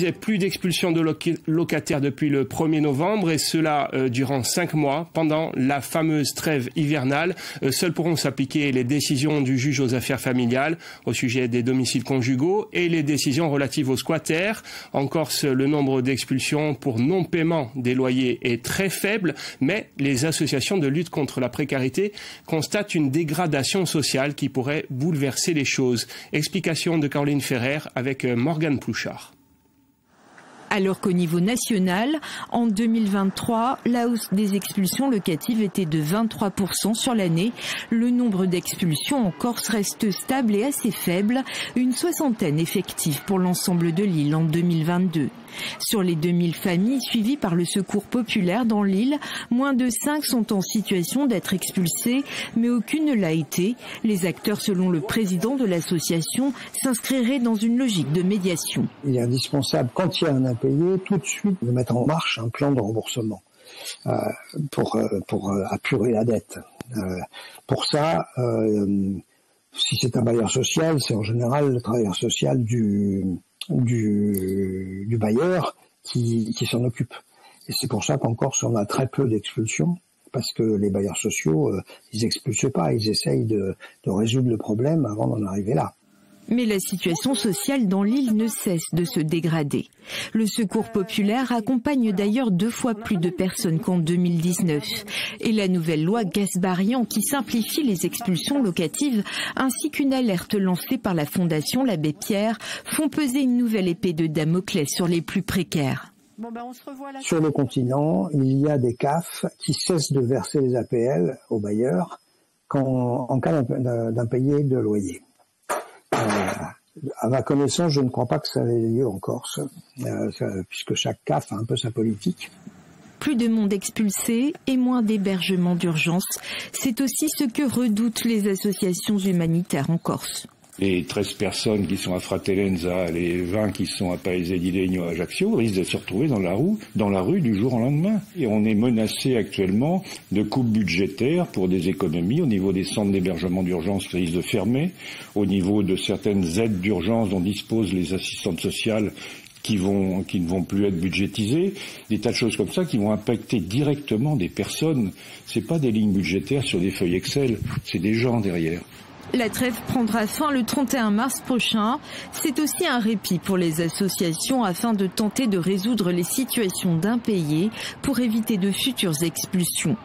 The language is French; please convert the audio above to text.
Il n'y a plus d'expulsion de locataires depuis le 1er novembre et cela durant 5 mois pendant la fameuse trêve hivernale. Seules pourront s'appliquer les décisions du juge aux affaires familiales au sujet des domiciles conjugaux et les décisions relatives aux squatters. En Corse, le nombre d'expulsions pour non-paiement des loyers est très faible, mais les associations de lutte contre la précarité constatent une dégradation sociale qui pourrait bouleverser les choses. Explication de Caroline Ferrer avec Morgane Plouchard. Alors qu'au niveau national, en 2023, la hausse des expulsions locatives était de 23% sur l'année. Le nombre d'expulsions en Corse reste stable et assez faible, une 60aine effective pour l'ensemble de l'île en 2022. Sur les 2000 familles suivies par le Secours populaire dans l'île, moins de 5 sont en situation d'être expulsées, mais aucune ne l'a été. Les acteurs, selon le président de l'association, s'inscriraient dans une logique de médiation. Il est indispensable, quand il y a un impayé, tout de suite de mettre en marche un plan de remboursement pour apurer la dette. Pour ça, si c'est un bailleur social, c'est en général le travailleur social du bailleur qui s'en occupe. Et c'est pour ça qu'en Corse, on a très peu d'expulsions, parce que les bailleurs sociaux, ils expulsent pas, ils essayent de résoudre le problème avant d'en arriver là. Mais la situation sociale dans l'île ne cesse de se dégrader. Le Secours populaire accompagne d'ailleurs 2 fois plus de personnes qu'en 2019. Et la nouvelle loi Gasbarian qui simplifie les expulsions locatives ainsi qu'une alerte lancée par la Fondation l'Abbé Pierre font peser une nouvelle épée de Damoclès sur les plus précaires. Sur le continent, il y a des CAF qui cessent de verser les APL aux bailleurs en cas d'impayé de loyer. À ma connaissance, je ne crois pas que ça ait lieu en Corse, puisque chaque CAF a un peu sa politique. Plus de monde expulsé et moins d'hébergement d'urgence, c'est aussi ce que redoutent les associations humanitaires en Corse. Les 13 personnes qui sont à Fratelenza, les 20 qui sont à Paese di Legno, à Ajaccio, risquent de se retrouver dans la rue du jour au lendemain. Et on est menacé actuellement de coupes budgétaires pour des économies au niveau des centres d'hébergement d'urgence qui risquent de fermer, au niveau de certaines aides d'urgence dont disposent les assistantes sociales qui ne vont plus être budgétisées, des tas de choses comme ça qui vont impacter directement des personnes. C'est pas des lignes budgétaires sur des feuilles Excel, c'est des gens derrière. La trêve prendra fin le 31 mars prochain. C'est aussi un répit pour les associations afin de tenter de résoudre les situations d'impayés pour éviter de futures expulsions.